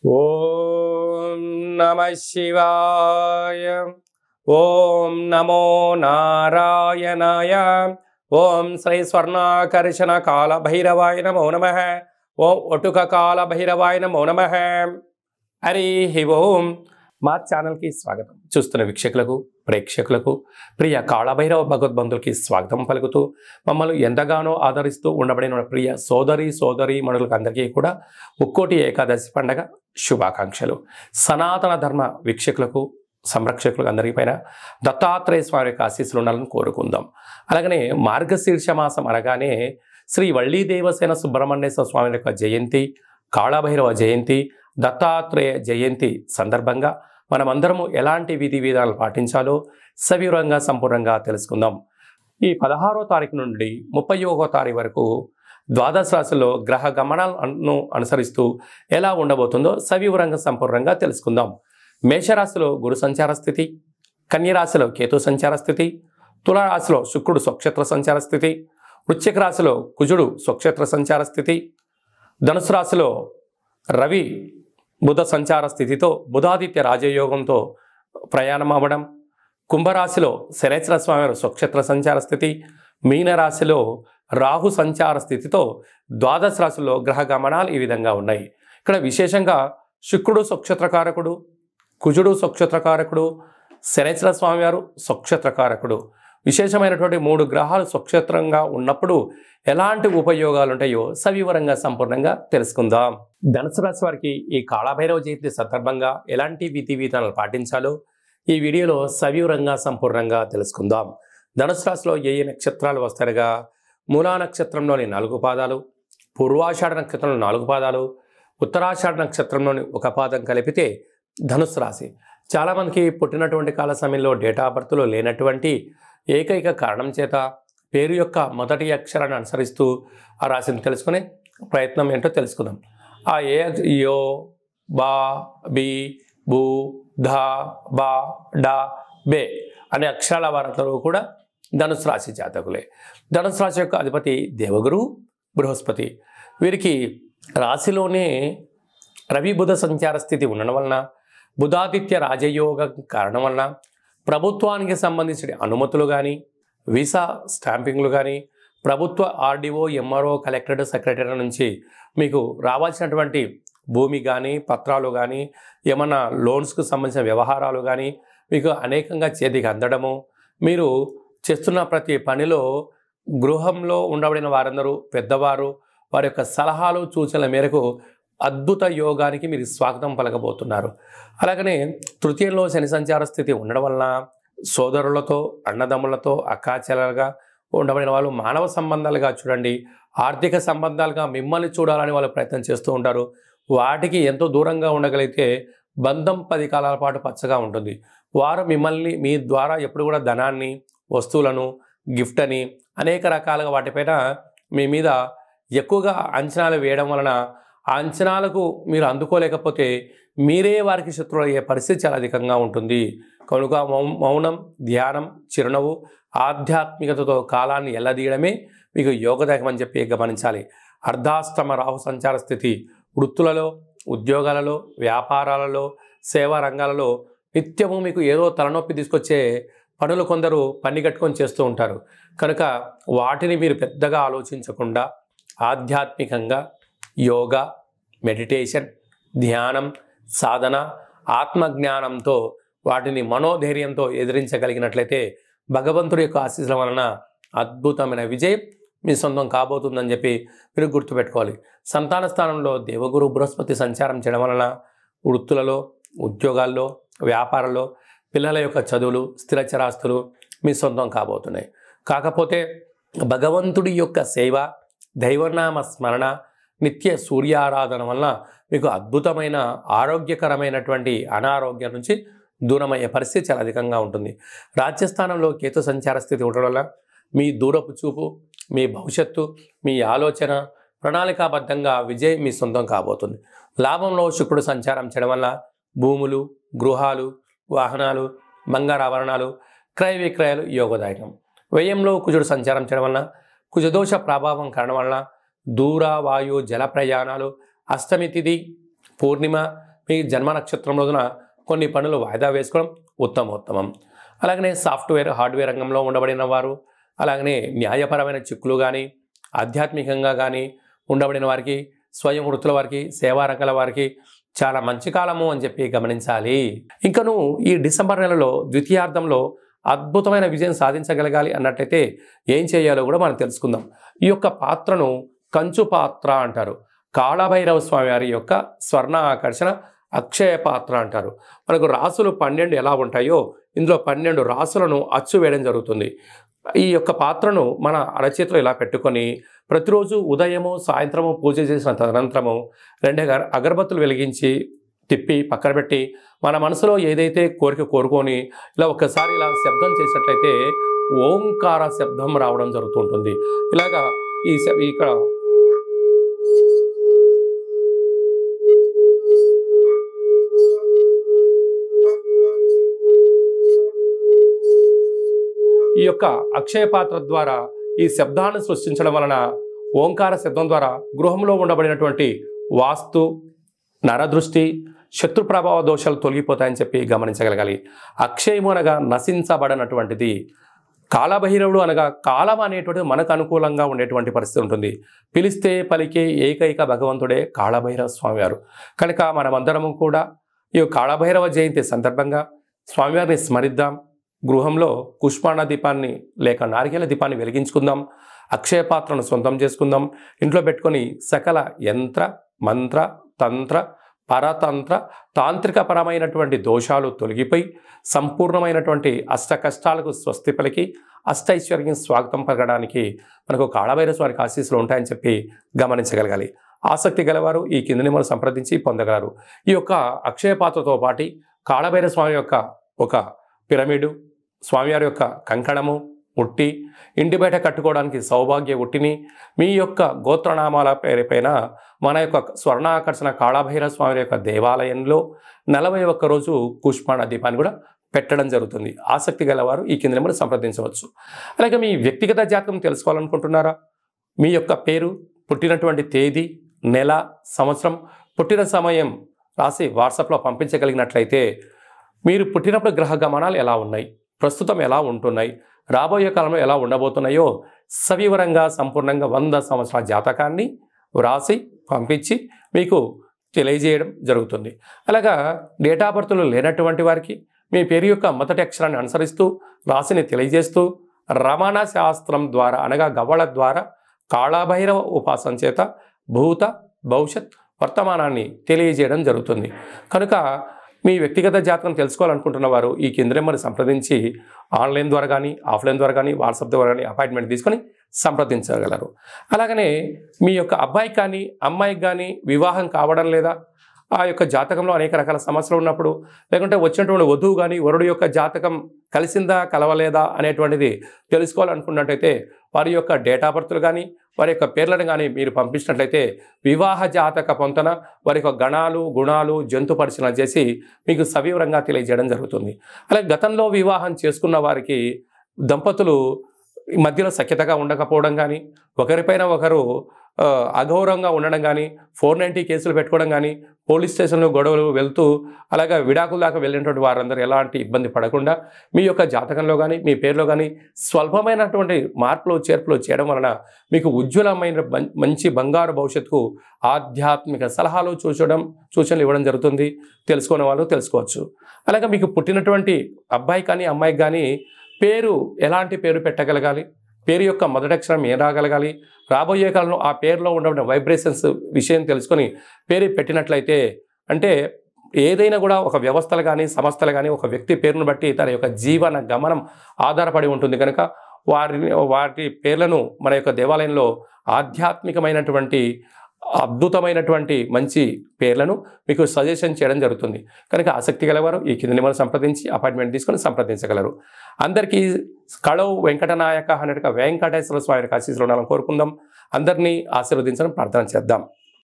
ఓం నమః శివాయ. ఓం నమో నారాయణాయ. ఓం శ్రీ స్వర్ణాకర్షణ కాల భైరవాయ నమో నమః. ఓం ఒటుక కాల భైరవాయ నమో నమః. హరి ఓం. మా ఛానల్కి స్వాగతం. చూస్తున్న వీక్షకులకు, ప్రేక్షకులకు, ప్రియ కాళభైరవ భగవద్బంధులకి స్వాగతం పలుకుతూ మమ్మల్ని ఎంతగానో ఆదరిస్తూ ఉండబడిన ప్రియ సోదరి మనులకు అందరికీ కూడా ముక్కోటి ఏకాదశి పండగ శుభాకాంక్షలు. సనాతన ధర్మ వీక్షకులకు, సంరక్షకులకు అందరికీ పైన దత్తాత్రేయ స్వామి యొక్క ఆశీస్సులు ఉండాలని కోరుకుందాం. అలాగనే మార్గశీర్ష మాసం అనగానే శ్రీ వళ్ళీ దేవసేన సుబ్రహ్మణ్యేశ్వర స్వామి యొక్క జయంతి, కాళభైరవ జయంతి, దత్తాత్రేయ జయంతి సందర్భంగా మనమందరము ఎలాంటి విధి విధానాలు పాటించాలో సవివరంగా సంపూర్ణంగా తెలుసుకుందాం. ఈ 16వ తారీఖు నుండి 31వ తారీఖు వరకు ద్వాదశ రాశుల్లో గ్రహ గమనాలను అనుసరిస్తూ ఎలా ఉండబోతుందో సవివరంగా సంపూర్ణంగా తెలుసుకుందాం. మేషరాశిలో గురు సంచార స్థితి, కన్యరాశిలో కేతు సంచార స్థితి, తులారాశిలో శుక్రుడు స్వక్షేత్ర సంచార స్థితి, వృశ్చిక రాశిలో కుజుడు స్వక్షేత్ర సంచార స్థితి, ధనుసు రాశిలో రవి బుధ సంచార స్థితితో బుధాదిత్య రాజయోగంతో ప్రయాణం అవ్వడం, కుంభరాశిలో శనేశ్వర స్వామి స్వక్షేత్ర సంచార స్థితి, మీనరాశిలో రాహు సంచార స్థితితో ద్వాదశ రాశుల్లో గ్రహ గమనాలు ఈ విధంగా ఉన్నాయి. ఇక్కడ విశేషంగా శుక్రుడు స్వక్షేత్రకారకుడు, కుజుడు స్వక్షేత్రకారకుడు, శనేశ్వర స్వామి వారు స్వక్షేత్రకారకుడు. విశేషమైనటువంటి 3 గ్రహాలు స్వక్షేత్రంగా ఉన్నప్పుడు ఎలాంటి ఉపయోగాలు ఉంటాయో సవివరంగా సంపూర్ణంగా తెలుసుకుందాం. ధనుసు రాశి వారికి ఈ కాళభైరవ జయంతి సందర్భంగా ఎలాంటి విధి విధానాలు పాటించాలో ఈ వీడియోలో సవివరంగా సంపూర్ణంగా తెలుసుకుందాం. ధనుసు రాశిలో ఏ నక్షత్రాలు వస్తారుగా మూలా నక్షత్రంలోని 4 పాదాలు, పూర్వాషాఢ నక్షత్రంలో 4 పాదాలు, ఉత్తరాషాఢ నక్షత్రంలోని 1 పాదం కలిపితే ధనుసు రాశి. చాలామందికి పుట్టినటువంటి కాల సమయంలో డేటా ఆఫ్ బర్త్లో లేనటువంటి ఏకైక కారణం చేత పేరు యొక్క మొదటి అక్షరాన్ని అనుసరిస్తూ ఆ రాశిని తెలుసుకునే ప్రయత్నం ఏంటో తెలుసుకుందాం. ఆ యో, బా, బి, బు, ధ, బా, డా, బే అనే అక్షరాల వారందరూ కూడా ధనుసు రాశి జాతకులే. ధనుసు రాశి యొక్క అధిపతి దేవగురు బృహస్పతి. వీరికి రాశిలోనే రవి బుధ సంచార స్థితి ఉండడం వలన, బుధాదిత్య రాజయోగం కారణం వలన ప్రభుత్వానికి సంబంధించిన అనుమతులు కానీ, వీసా స్టాంపింగ్లు కానీ, ప్రభుత్వ ఆర్డీఓ, ఎంఆర్ఓ, కలెక్టరేట్, సెక్రటరీ నుంచి మీకు రావాల్సినటువంటి భూమి కానీ, పత్రాలు కానీ, ఏమన్నా లోన్స్కు సంబంధించిన వ్యవహారాలు కానీ మీకు అనేకంగా చేతికి అందడము, మీరు చేస్తున్న ప్రతి పనిలో గృహంలో ఉండబడిన వారందరూ పెద్దవారు వారి యొక్క సలహాలు సూచనల మేరకు అద్భుత యోగానికి మీరు స్వాగతం పలకబోతున్నారు. అలాగనే తృతీయంలో శని సంచార స్థితి ఉండడం వలన సోదరులతో, అన్నదమ్ములతో, అక్కాచెల్లలుగా ఉండబడిన వాళ్ళు మానవ సంబంధాలుగా చూడండి, ఆర్థిక సంబంధాలుగా మిమ్మల్ని చూడాలని వాళ్ళు ప్రయత్నం చేస్తూ ఉంటారు. వాటికి ఎంతో దూరంగా ఉండగలిగితే బంధం 10 కాలాల పాటు పచ్చగా ఉంటుంది. వారు మిమ్మల్ని మీ ద్వారా ఎప్పుడు కూడా ధనాన్ని, వస్తువులను, గిఫ్ట్ అని అనేక రకాలుగా వాటిపైన మీ మీద ఎక్కువగా అంచనాలు వేయడం వలన ఆ అంచనాలకు మీరు అందుకోలేకపోతే మీరే వారికి శత్రువులు అయ్యే పరిస్థితి చాలా అధికంగా ఉంటుంది. కనుక మౌనం, ధ్యానం, చిరునవ్వు, ఆధ్యాత్మికతతో కాలాన్ని ఎల్లదీయడమే మీకు యోగదాయకం అని చెప్పి గమనించాలి. అర్ధాష్టమ రాహు సంచార స్థితి వృత్తులలో, ఉద్యోగాలలో, వ్యాపారాలలో, సేవా రంగాలలో నిత్యము మీకు ఏదో తలనొప్పి తీసుకొచ్చే పనులు కొందరు పని కట్టుకొని చేస్తూ ఉంటారు. కనుక వాటిని మీరు పెద్దగా ఆలోచించకుండా ఆధ్యాత్మికంగా యోగా, మెడిటేషన్, ధ్యానం, సాధన, ఆత్మజ్ఞానంతో వాటిని మనోధైర్యంతో ఎదిరించగలిగినట్లయితే భగవంతుడి యొక్క ఆశీస్సుల వలన అద్భుతమైన విజయం మీ సొంతం కాబోతుందని చెప్పి మీరు గుర్తుపెట్టుకోవాలి. సంతాన స్థానంలో దేవగురు బృహస్పతి సంచారం చేయడం వలన వృత్తులలో, ఉద్యోగాల్లో, వ్యాపారంలో పిల్లల యొక్క చదువులు, స్థిరచరాస్తులు మీ సొంతం కాబోతున్నాయి. కాకపోతే భగవంతుడి యొక్క సేవ, దైవనామ స్మరణ, నిత్య సూర్యారాధన వలన మీకు అద్భుతమైన ఆరోగ్యకరమైనటువంటి అనారోగ్యం నుంచి దూరమయ్యే పరిస్థితి చాలా అధికంగా ఉంటుంది. రాజ్యస్థానంలో కేతు సంచార స్థితి ఉండడం వల్ల మీ దూరపు చూపు, మీ భవిష్యత్తు, మీ ఆలోచన ప్రణాళికాబద్ధంగా విజయం మీ సొంతం కాబోతుంది. లాభంలో శుక్రుడు సంచారం చేయడం వల్ల భూములు, గృహాలు, వాహనాలు, బంగారాభరణాలు, క్రయ విక్రయాలు యోగదాయకం. వ్యయంలో కుజుడు సంచారం చేయడం వలన కుజదోష ప్రభావం కారణం వలన దూర, వాయు, జల ప్రయాణాలు, అష్టమి తిథి, పూర్ణిమ, మీ జన్మ నక్షత్రం రోజున కొన్ని పనులు వాయిదా వేసుకోవడం ఉత్తమోత్తమం. అలాగనే సాఫ్ట్వేర్ హార్డ్వేర్ రంగంలో ఉండబడిన వారు, అలాగనే న్యాయపరమైన చిక్కులు కానీ ఆధ్యాత్మికంగా కానీ ఉండబడిన వారికి, స్వయం వృత్తుల వారికి, సేవా రంగాల వారికి చాలా మంచి కాలము అని చెప్పి గమనించాలి. ఇంకను ఈ డిసెంబర్ నెలలో ద్వితీయార్థంలో అద్భుతమైన విజయం సాధించగలగాలి అన్నట్లయితే ఏం చేయాలో కూడా మనం తెలుసుకుందాం. ఈ యొక్క పాత్రను కంచు పాత్ర అంటారు. కాళభైరవ స్వామి వారి యొక్క స్వర్ణ ఆకర్షణ అక్షయ పాత్ర అంటారు. మనకు రాసులు 12 ఎలా ఉంటాయో ఇందులో 12 రాసులను అచ్చు వేయడం జరుగుతుంది. ఈ యొక్క పాత్రను మన అరచేతిలో ఇలా పెట్టుకొని ప్రతిరోజు ఉదయము సాయంత్రము పూజ చేసిన తదనంతరము 2 అగరబత్తులు వెలిగించి తిప్పి పక్కన పెట్టి మన మనసులో ఏదైతే కోరిక కోరుకొని ఇలా ఒక్కసారి ఇలా శబ్దం చేసినట్లయితే ఓంకార శబ్దం రావడం జరుగుతుంటుంది. ఇలాగా ఇక్కడ ఈ యొక్క అక్షయ పాత్ర ద్వారా ఈ శబ్దాన్ని సృష్టించడం వలన ఓంకార శబ్దం ద్వారా గృహంలో ఉండబడినటువంటి వాస్తు, నరదృష్టి, శత్రు ప్రభావ దోషాలు తొలగిపోతాయని చెప్పి గమనించగలగాలి. అక్షయము అనగా నశించబడనటువంటిది. కాలభైరవుడు అనగా కాలం అనేటువంటిది మనకు అనుకూలంగా ఉండేటువంటి పరిస్థితి ఉంటుంది. పిలిస్తే పలికే ఏకైక భగవంతుడే కాళభైరవ స్వామివారు. కనుక మనమందరము కూడా ఈ కాళభైరవ జయంతి సందర్భంగా స్వామివారిని స్మరిద్దాం. గృహంలో కుష్మాండ దీపాన్ని లేక నారికేల దీపాన్ని వెలిగించుకుందాం. అక్షయ పాత్రను సొంతం చేసుకుందాం. ఇంట్లో పెట్టుకొని సకల యంత్ర, మంత్ర, తంత్ర, పరతంత్ర, తాంత్రికపరమైనటువంటి దోషాలు తొలగిపోయి సంపూర్ణమైనటువంటి అష్ట కష్టాలకు స్వస్తి పలికి అష్టైశ్వర్యం స్వాగతం పలకడానికి మనకు కాళభైరవ స్వామికి ఆశీస్సులు ఉంటాయని చెప్పి గమనించగలగాలి. ఆసక్తి గలవారు ఈ కింది నెంబర్ను సంప్రదించి పొందగలరు. ఈ యొక్క అక్షయ పాత్రతో పాటు కాళభైరవ స్వామి యొక్క ఒక పిరమిడు, స్వామివారి యొక్క కంకణము, ఉట్టి, ఇంటి బయట కట్టుకోవడానికి సౌభాగ్య ఉట్టిని, మీ యొక్క గోత్రనామాల పేరుపైన మన యొక్క స్వర్ణాకర్షణ కాళభైరవ స్వామి యొక్క దేవాలయంలో 41 రోజు కుష్మాండ దీపాన్ని కూడా పెట్టడం జరుగుతుంది. ఆసక్తి గలవారు ఈ కింది నెంబర్ సంప్రదించవచ్చు. అలాగే మీ వ్యక్తిగత జాతకం తెలుసుకోవాలనుకుంటున్నారా? మీ యొక్క పేరు, పుట్టినటువంటి తేదీ, నెల, సంవత్సరం, పుట్టిన సమయం రాసి వాట్సాప్లో పంపించగలిగినట్లయితే మీరు పుట్టినప్పుడు గ్రహ గమనాలు ఎలా ఉన్నాయి, ప్రస్తుతం ఎలా ఉంటున్నాయి, రాబోయే కాలంలో ఎలా ఉండబోతున్నాయో సవివరంగా సంపూర్ణంగా 100 సంవత్సరాల జాతకాన్ని వ్రాసి పంపించి మీకు తెలియజేయడం జరుగుతుంది. అలాగా డేట్ ఆఫ్ బర్త్లు లేనటువంటి వారికి మీ పేరు యొక్క మొదటి అక్షరాన్ని అనుసరిస్తూ రాశిని తెలియజేస్తూ రమణ శాస్త్రం ద్వారా అనగా గవ్వళ ద్వారా కాళభైరవ ఉపాసన చేత భూత, భవిష్యత్, వర్తమానాన్ని తెలియజేయడం జరుగుతుంది. కనుక మీ వ్యక్తిగత జాతకం తెలుసుకోవాలనుకుంటున్న వారు ఈ కింది నెంబర్ని సంప్రదించి ఆన్లైన్ ద్వారా కానీ ఆఫ్లైన్ ద్వారా కానీ వాట్సాప్ ద్వారా కానీ అపాయింట్మెంట్ తీసుకొని సంప్రదించగలరు. అలాగనే మీ యొక్క అబ్బాయికి కానీ అమ్మాయికి కానీ వివాహం కావడం లేదా, ఆ యొక్క జాతకంలో అనేక రకాల సమస్యలు ఉన్నప్పుడు, లేకుంటే వచ్చినటువంటి వధువు కానీ వరుడు యొక్క జాతకం కలిసిందా కలవలేదా అనేటువంటిది తెలుసుకోవాలనుకున్నట్టయితే వారి యొక్క డేట్ ఆఫ్ బర్త్లు కానీ వారి యొక్క పేర్లను కానీ మీరు పంపించినట్లయితే వివాహ జాతక పొంతన, వారి యొక్క గణాలు, గుణాలు, జంతు పరిశీలన చేసి మీకు సవివరంగా తెలియజేయడం జరుగుతుంది. అలాగే గతంలో వివాహం చేసుకున్న వారికి దంపతులు మధ్యలో సఖ్యతగా ఉండకపోవడం కానీ, ఒకరిపైన ఒకరు అగౌరవంగా ఉండడం కానీ, 490 కేసులు పెట్టుకోవడం కానీ, పోలీస్ స్టేషన్లో గొడవలు వెళ్తూ అలాగా విడాకుల దాకా వెళ్ళినటువంటి వారందరూ ఎలాంటి ఇబ్బంది పడకుండా మీ యొక్క జాతకంలో కానీ మీ పేరులో కానీ స్వల్పమైనటువంటి మార్పులు చేర్పులు చేయడం వలన మీకు ఉజ్వలమైన మంచి బంగారు భవిష్యత్తుకు ఆధ్యాత్మిక సలహాలు సూచనలు ఇవ్వడం జరుగుతుంది. తెలుసుకునే వాళ్ళు తెలుసుకోవచ్చు. అలాగే మీకు పుట్టినటువంటి అబ్బాయి కానీ అమ్మాయికి కానీ పేరు ఎలాంటి పేరు పెట్టగలగాలి, పేరు యొక్క మొదటి అక్షరం ఏం రాగలగాలి, రాబోయే కాలంలో ఆ పేరులో ఉండబడిన వైబ్రేషన్స్ విషయం తెలుసుకొని పేరు పెట్టినట్లయితే, అంటే ఏదైనా కూడా ఒక వ్యవస్థలు కానీ సంస్థలు కానీ ఒక వ్యక్తి పేరును బట్టి తన యొక్క జీవన గమనం ఆధారపడి ఉంటుంది. కనుక వాటి పేర్లను మన యొక్క దేవాలయంలో ఆధ్యాత్మికమైనటువంటి అద్భుతమైనటువంటి మంచి పేర్లను మీకు సజెషన్ చేయడం జరుగుతుంది. కనుక ఆసక్తి గలవారు ఈ కింది నెంబర్ సంప్రదించి అపాయింట్మెంట్ తీసుకొని సంప్రదించగలరు. అందరికీ కళవు వెంకటనాయక అన్నట్టుగా వెంకటేశ్వర స్వామి ఆశీస్సులు ఉండాలని కోరుకుందాం. అందరినీ ఆశీర్వదించడం ప్రార్థన చేద్దాం.